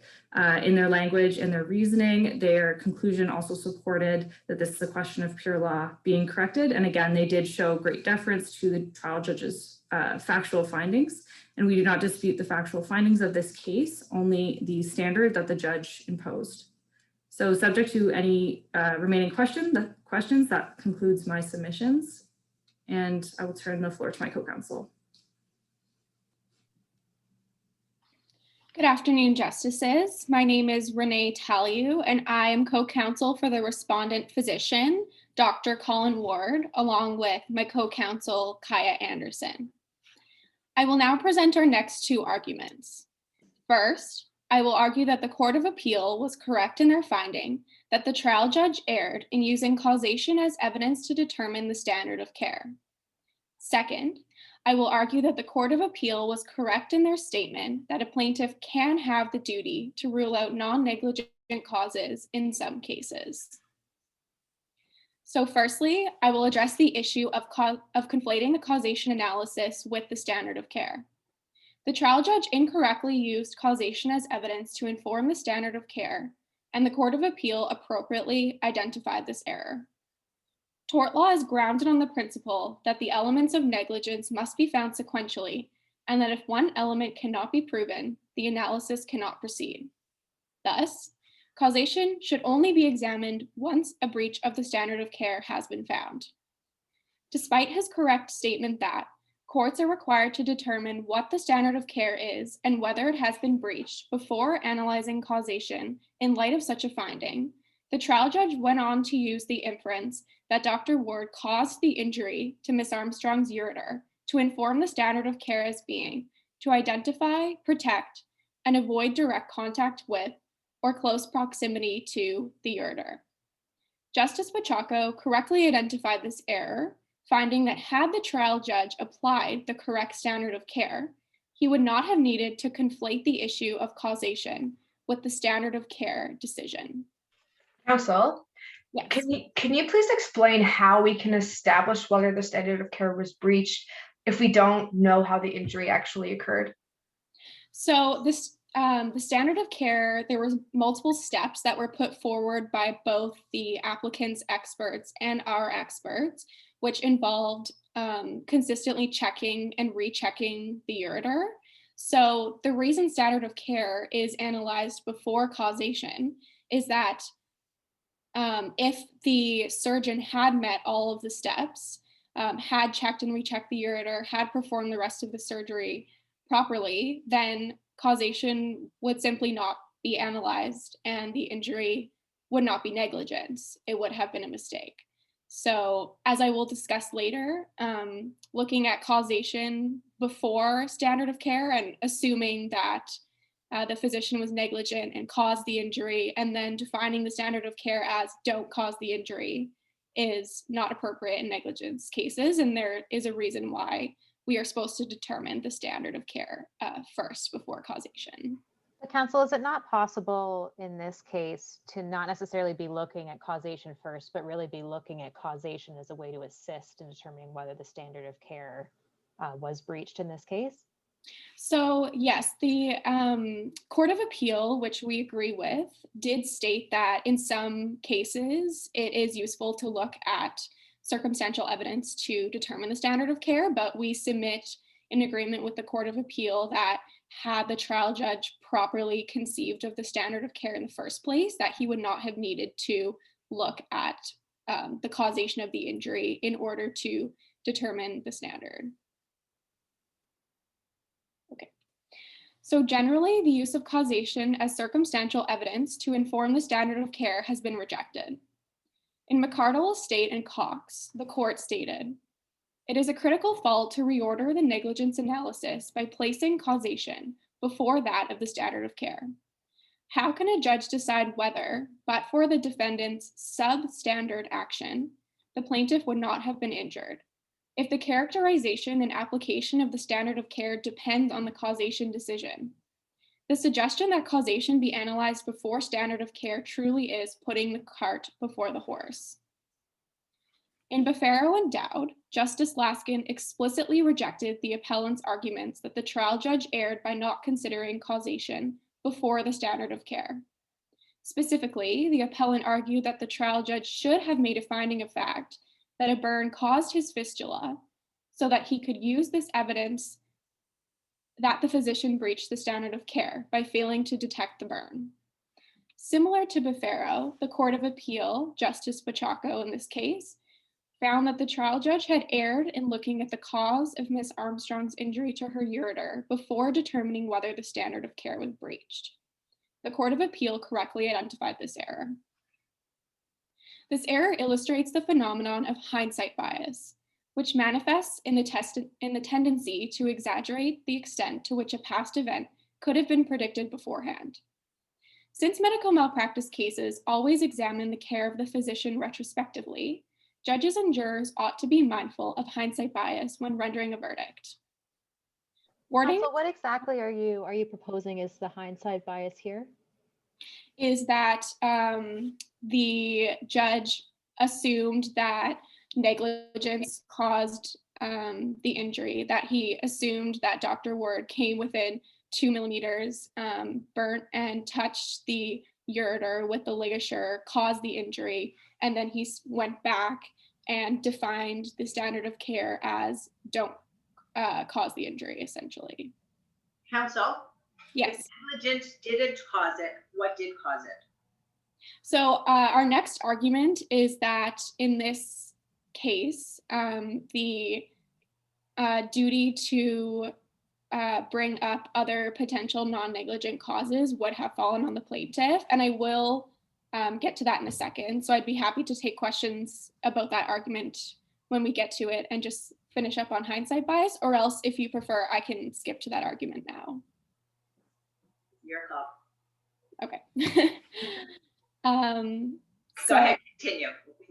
in their language and their reasoning. Their conclusion also supported that this is a question of pure law being corrected. And again, they did show great deference to the trial judge's factual findings. And we do not dispute the factual findings of this case, only the standard that the judge imposed. So subject to any remaining questions, that concludes my submissions. And I will turn the floor to my co-counsel. Good afternoon, Justices. My name is Renee Taillieu, and I am co-counsel for the respondent physician, Dr. Colin Ward, along with my co-counsel, Kaya Anderson. I will now present our next two arguments. First, I will argue that the Court of Appeal was correct in their finding that the trial judge erred in using causation as evidence to determine the standard of care. Second, I will argue that the Court of Appeal was correct in their statement that a plaintiff can have the duty to rule out non-negligent causes in some cases. So firstly, I will address the issue of conflating the causation analysis with the standard of care. The trial judge incorrectly used causation as evidence to inform the standard of care, and the Court of Appeal appropriately identified this error. Tort law is grounded on the principle that the elements of negligence must be found sequentially, and that if one element cannot be proven, the analysis cannot proceed. Thus, causation should only be examined once a breach of the standard of care has been found. Despite his correct statement that courts are required to determine what the standard of care is and whether it has been breached before analyzing causation in light of such a finding, the trial judge went on to use the inference that Dr. Ward caused the injury to Ms. Armstrong's ureter to inform the standard of care as being to identify, protect, and avoid direct contact with or close proximity to the ureter. Justice Pachaco correctly identified this error, finding that had the trial judge applied the correct standard of care, he would not have needed to conflate the issue of causation with the standard of care decision. Counsel, Yes. Can you please explain how we can establish whether the standard of care was breached if we don't know how the injury actually occurred? So the standard of care, there were multiple steps that were put forward by both the applicant's experts and our experts, which involved consistently checking and rechecking the ureter. So the reason standard of care is analyzed before causation is that if the surgeon had met all of the steps, had checked and rechecked the ureter, had performed the rest of the surgery properly, then causation would simply not be analyzed and the injury would not be negligence. It would have been a mistake. So as I will discuss later, looking at causation before standard of care and assuming that the physician was negligent and caused the injury, and then defining the standard of care as don't cause the injury is not appropriate in negligence cases. And there is a reason why we are supposed to determine the standard of care first before causation. Counsel, is it not possible in this case to not necessarily be looking at causation first, but really be looking at causation as a way to assist in determining whether the standard of care was breached in this case? So yes, the Court of Appeal, which we agree with, did state that in some cases it is useful to look at circumstantial evidence to determine the standard of care, but we submit in agreement with the Court of Appeal that had the trial judge properly conceived of the standard of care in the first place, that he would not have needed to look at the causation of the injury in order to determine the standard. Okay. So generally, the use of causation as circumstantial evidence to inform the standard of care has been rejected. In McCardle Estate and Cox, the court stated, "It is a critical fault to reorder the negligence analysis by placing causation before that of the standard of care. How can a judge decide whether, but for the defendant's substandard action, the plaintiff would not have been injured, if the characterization and application of the standard of care depends on the causation decision? The suggestion that causation be analyzed before standard of care truly is putting the cart before the horse." In Bafaro and Dowd, Justice Laskin explicitly rejected the appellant's arguments that the trial judge erred by not considering causation before the standard of care. Specifically, the appellant argued that the trial judge should have made a finding of fact that a burn caused his fistula so that he could use this evidence that the physician breached the standard of care by failing to detect the burn. Similar to Bafaro, the Court of Appeal, Justice Pachaco in this case, found that the trial judge had erred in looking at the cause of Ms. Armstrong's injury to her ureter before determining whether the standard of care was breached. The Court of Appeal correctly identified this error. This error illustrates the phenomenon of hindsight bias, which manifests in the tendency to exaggerate the extent to which a past event could have been predicted beforehand. Since medical malpractice cases always examine the care of the physician retrospectively, judges and jurors ought to be mindful of hindsight bias when rendering a verdict. So what exactly are you proposing is the hindsight bias here? Is that the judge assumed that negligence caused the injury, that he assumed that Dr. Ward came within 2 millimeters, burnt and touched the ureter with the ligature, caused the injury, and then he went back and defined the standard of care as don't cause the injury, essentially. Counsel? Yes. If negligence didn't cause it, what did cause it? So our next argument is that in this case, the duty to bring up other potential non-negligent causes would have fallen on the plaintiff, and I will get to that in a second. So I'd be happy to take questions about that argument when we get to it and just finish up on hindsight bias, or else if you prefer, I can skip to that argument now. Your call. Okay. Go ahead, continue.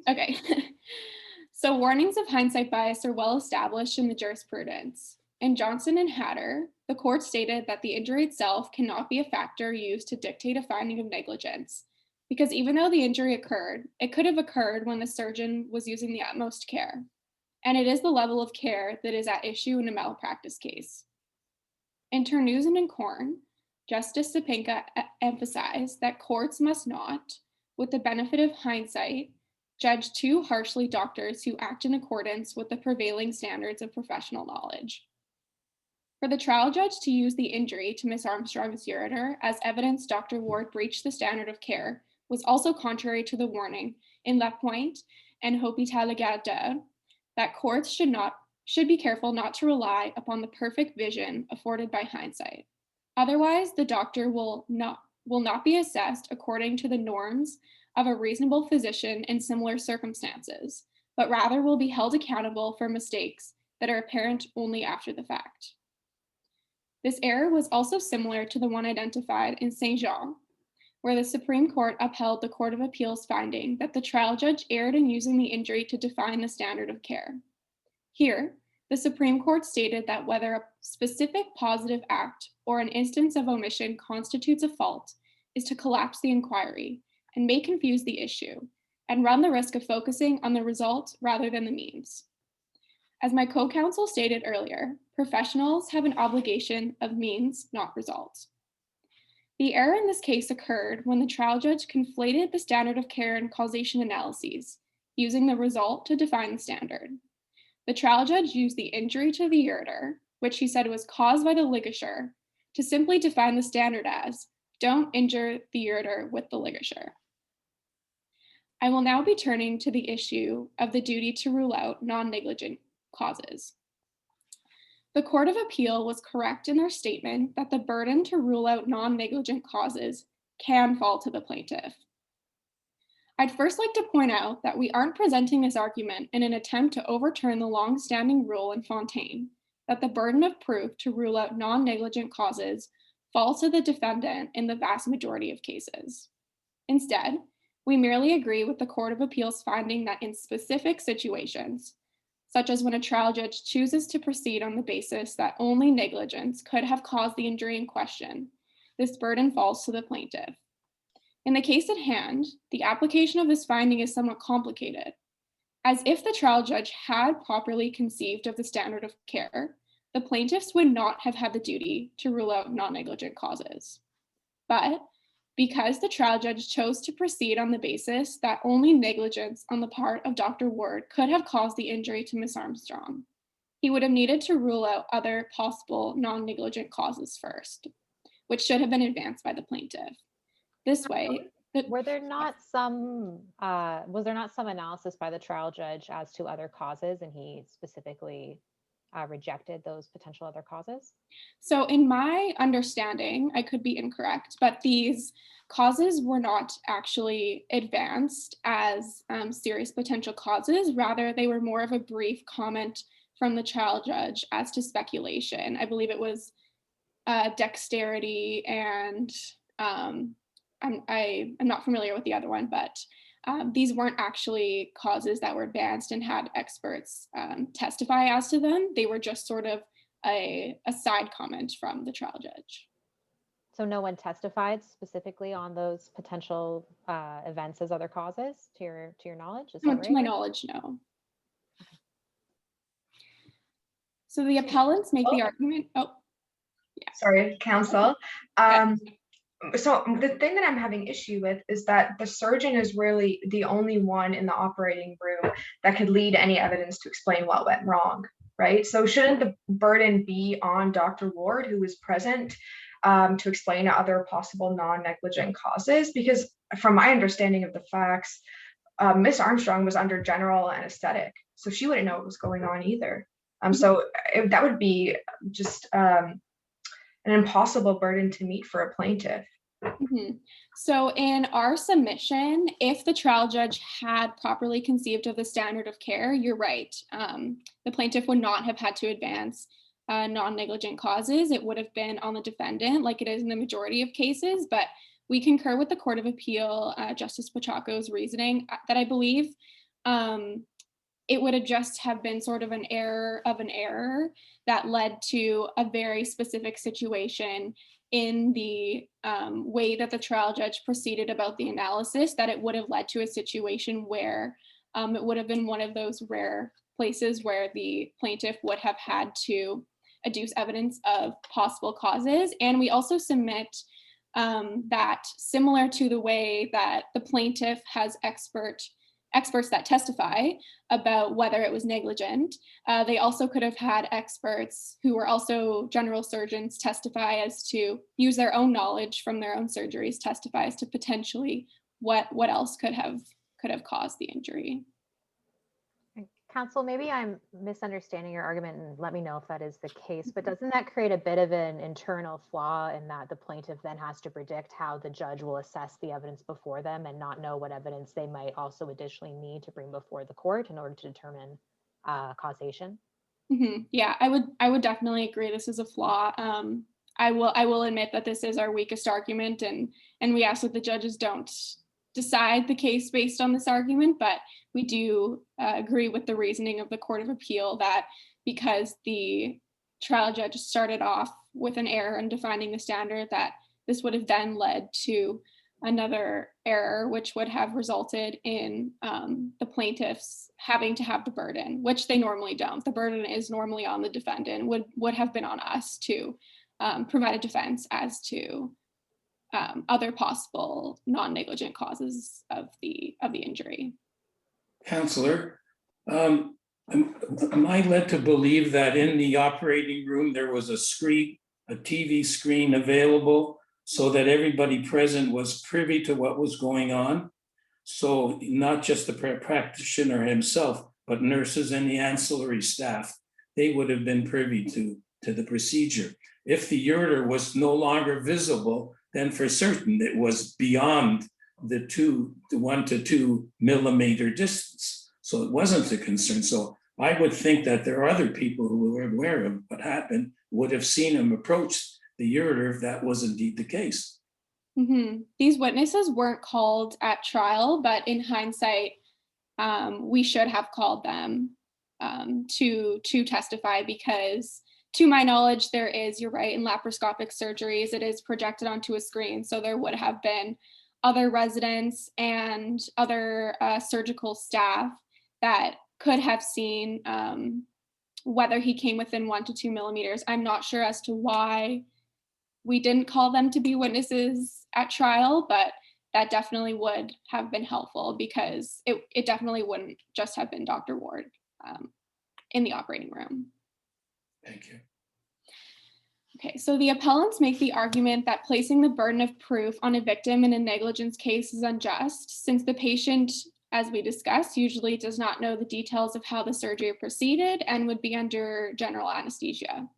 Okay. So warnings of hindsight bias are well established in the jurisprudence. In Johnson and Hatter, the court stated that the injury itself cannot be a factor used to dictate a finding of negligence, because even though the injury occurred, it could have occurred when the surgeon was using the utmost care. And it is the level of care that is at issue in a malpractice case. In Terneuzen and Korn, Justice Sapinka emphasized that courts must not, with the benefit of hindsight, judge too harshly doctors who act in accordance with the prevailing standards of professional knowledge. For the trial judge to use the injury to Ms. Armstrong's ureter as evidence Dr. Ward breached the standard of care was also contrary to the warning in Lapointe and Hôpital Gardeur that courts should be careful not to rely upon the perfect vision afforded by hindsight. Otherwise, the doctor will not be assessed according to the norms of a reasonable physician in similar circumstances, but rather will be held accountable for mistakes that are apparent only after the fact. This error was also similar to the one identified in Saint-Jean, where the Supreme Court upheld the Court of Appeals finding that the trial judge erred in using the injury to define the standard of care. Here, the Supreme Court stated that whether a specific positive act or an instance of omission constitutes a fault is to collapse the inquiry and may confuse the issue and run the risk of focusing on the result rather than the means. As my co-counsel stated earlier, professionals have an obligation of means, not results. The error in this case occurred when the trial judge conflated the standard of care and causation analyses, using the result to define the standard. The trial judge used the injury to the ureter, which he said was caused by the ligature, to simply define the standard as, don't injure the ureter with the ligature. I will now be turning to the issue of the duty to rule out non-negligent causes. The Court of Appeal was correct in their statement that the burden to rule out non-negligent causes can fall to the plaintiff. I'd first like to point out that we aren't presenting this argument in an attempt to overturn the long-standing rule in Fontaine that the burden of proof to rule out non-negligent causes falls to the defendant in the vast majority of cases. Instead, we merely agree with the Court of Appeal's finding that in specific situations, such as when a trial judge chooses to proceed on the basis that only negligence could have caused the injury in question, this burden falls to the plaintiff. In the case at hand, the application of this finding is somewhat complicated, as if the trial judge had properly conceived of the standard of care, the plaintiffs would not have had the duty to rule out non-negligent causes. But because the trial judge chose to proceed on the basis that only negligence on the part of Dr. Ward could have caused the injury to Ms. Armstrong, he would have needed to rule out other possible non-negligent causes first, which should have been advanced by the plaintiff. This way, was there not some analysis by the trial judge as to other causes, and he specifically rejected those potential other causes? So in my understanding, I could be incorrect, but these causes were not actually advanced as serious potential causes. Rather, they were more of a brief comment from the trial judge as to speculation. I believe it was dexterity and I'm not familiar with the other one, but these weren't actually causes that were advanced and had experts testify as to them. They were just sort of a side comment from the trial judge. So no one testified specifically on those potential events as other causes, to your knowledge? Is that right? To my knowledge, no. So the appellants make the argument. Oh, yeah. Sorry, counsel. So the thing that I'm having issue with is that the surgeon is really the only one in the operating room that could lead any evidence to explain what went wrong, right? So shouldn't the burden be on Dr. Ward, who was present, to explain other possible non-negligent causes? Because from my understanding of the facts, Miss Armstrong was under general anesthetic, so she wouldn't know what was going on either. So that would be just an impossible burden to meet for a plaintiff. Mm-hmm. So in our submission, if the trial judge had properly conceived of the standard of care, you're right. The plaintiff would not have had to advance non-negligent causes. It would have been on the defendant, like it is in the majority of cases, but we concur with the Court of Appeal, Justice Pachaco's reasoning that I believe it would have just have been sort of an error that led to a very specific situation in the way that the trial judge proceeded about the analysis, that it would have led to a situation where it would have been one of those rare places where the plaintiff would have had to adduce evidence of possible causes. And we also submit that similar to the way that the plaintiff has experts that testify about whether it was negligent, they also could have had experts who were also general surgeons testify as to use their own knowledge from their own surgeries, testify as to potentially what else could have caused the injury. Counsel, maybe I'm misunderstanding your argument, and let me know if that is the case, but doesn't that create a bit of an internal flaw in that the plaintiff then has to predict how the judge will assess the evidence before them and not know what evidence they might also additionally need to bring before the court in order to determine causation? Mm-hmm. Yeah, I would definitely agree this is a flaw. I will admit that this is our weakest argument, and we ask that the judges don't decide the case based on this argument, but we do agree with the reasoning of the Court of Appeal that because the trial judge started off with an error in defining the standard, that this would have then led to another error, which would have resulted in the plaintiffs having to have the burden, which they normally don't. The burden is normally on the defendant, would have been on us to provide a defense as to other possible non-negligent causes of the injury. Counselor, am I led to believe that in the operating room there was a screen, a TV screen available so that everybody present was privy to what was going on? So not just the practitioner himself, but nurses and the ancillary staff, they would have been privy to the procedure. If the ureter was no longer visible, then for certain it was beyond the 1 to 2 millimeter distance. So it wasn't a concern. So I would think that there are other people who were aware of what happened, would have seen him approach the ureter if that was indeed the case. Mm-hmm. These witnesses weren't called at trial, but in hindsight, we should have called them to testify, because to my knowledge, there is, you're right, in laparoscopic surgeries, it is projected onto a screen. So there would have been other residents and other surgical staff that could have seen whether he came within 1 to 2 millimeters. I'm not sure as to why we didn't call them to be witnesses at trial, but that definitely would have been helpful, because it definitely wouldn't just have been Dr. Ward in the operating room. Thank you. Okay, so the appellants make the argument that placing the burden of proof on a victim in a negligence case is unjust, since the patient, as we discussed, usually does not know the details of how the surgery proceeded and would be under general anesthesia.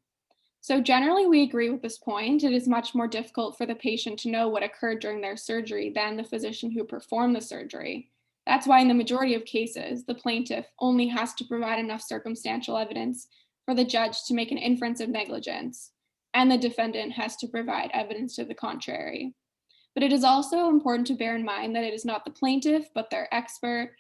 So generally, we agree with this point. It is much more difficult for the patient to know what occurred during their surgery than the physician who performed the surgery. That's why in the majority of cases, the plaintiff only has to provide enough circumstantial evidence for the judge to make an inference of negligence, and the defendant has to provide evidence to the contrary. But it is also important to bear in mind that it is not the plaintiff, but their expert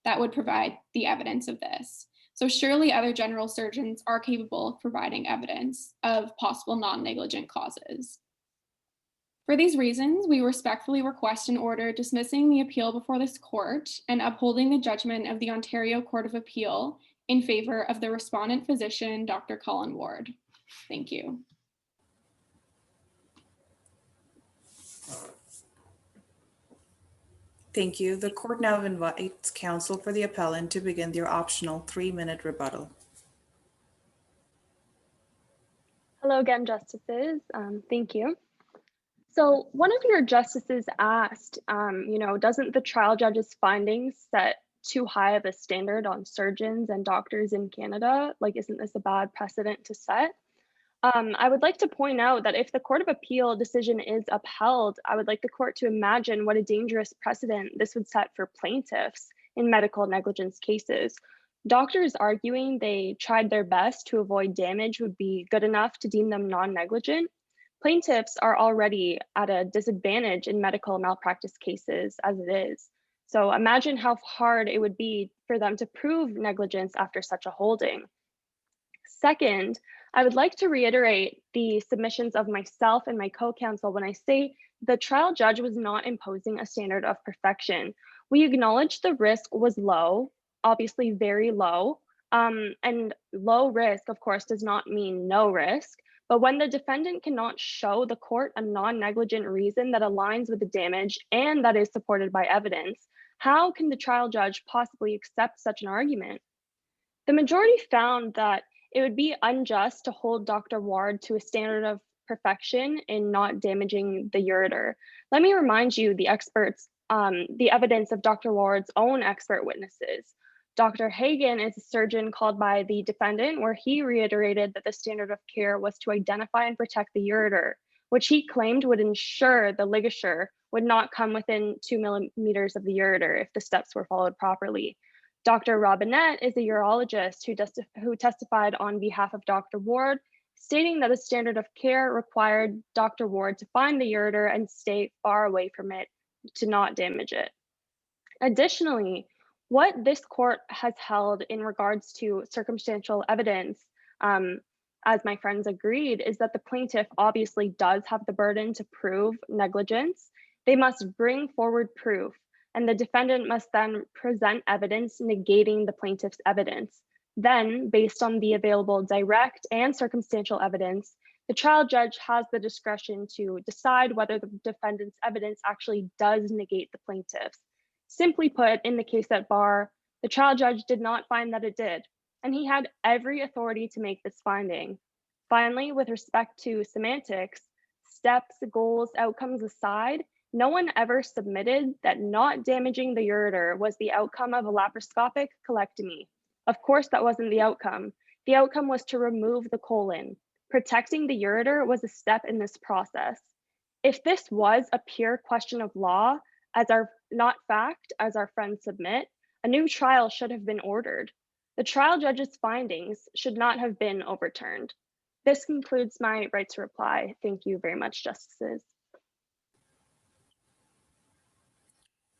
that would provide the evidence of this. So surely other general surgeons are capable of providing evidence of possible non-negligent causes. For these reasons, we respectfully request an order dismissing the appeal before this court and upholding the judgment of the Ontario Court of Appeal in favor of the respondent physician, Dr. Colin Ward. Thank you. Thank you. The court now invites counsel for the appellant to begin their optional 3-minute rebuttal. Hello again, justices. Thank you. So one of your justices asked, doesn't the trial judge's findings set too high of a standard on surgeons and doctors in Canada? Like, isn't this a bad precedent to set? I would like to point out that if the Court of Appeal decision is upheld, I would like the court to imagine what a dangerous precedent this would set for plaintiffs in medical negligence cases. Doctors arguing they tried their best to avoid damage would be good enough to deem them non-negligent. Plaintiffs are already at a disadvantage in medical malpractice cases as it is. So imagine how hard it would be for them to prove negligence after such a holding. Second, I would like to reiterate the submissions of myself and my co-counsel when I say the trial judge was not imposing a standard of perfection. We acknowledge the risk was low, obviously very low, and low risk, of course, does not mean no risk. But when the defendant cannot show the court a non-negligent reason that aligns with the damage and that is supported by evidence, how can the trial judge possibly accept such an argument? The majority found that it would be unjust to hold Dr. Ward to a standard of perfection in not damaging the ureter. Let me remind you the evidence of Dr. Ward's own expert witnesses. Dr. Hagen is a surgeon called by the defendant, where he reiterated that the standard of care was to identify and protect the ureter, which he claimed would ensure the ligature would not come within 2 millimeters of the ureter if the steps were followed properly. Dr. Robinette is a urologist who testified on behalf of Dr. Ward, stating that the standard of care required Dr. Ward to find the ureter and stay far away from it to not damage it. Additionally, what this court has held in regards to circumstantial evidence, as my friends agreed, is that the plaintiff obviously does have the burden to prove negligence. They must bring forward proof, and the defendant must then present evidence negating the plaintiff's evidence. Then, based on the available direct and circumstantial evidence, the trial judge has the discretion to decide whether the defendant's evidence actually does negate the plaintiff's. Simply put, in the case at bar, the trial judge did not find that it did, and he had every authority to make this finding. Finally, with respect to semantics, steps, goals, outcomes aside, no one ever submitted that not damaging the ureter was the outcome of a laparoscopic colectomy. Of course, that wasn't the outcome. The outcome was to remove the colon. Protecting the ureter was a step in this process. If this was a pure question of law, not fact, as our friends submit, a new trial should have been ordered. The trial judge's findings should not have been overturned. This concludes my right to reply. Thank you very much, Justices.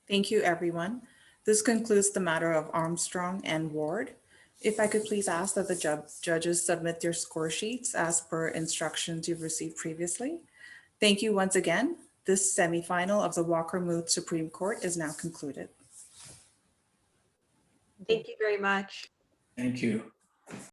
Thank you, everyone. This concludes the matter of Armstrong and Ward. If I could please ask that the judges submit their score sheets as per instructions you've received previously. Thank you once again. This semifinal of the Walker Moot Supreme Court is now concluded. Thank you very much. Thank you.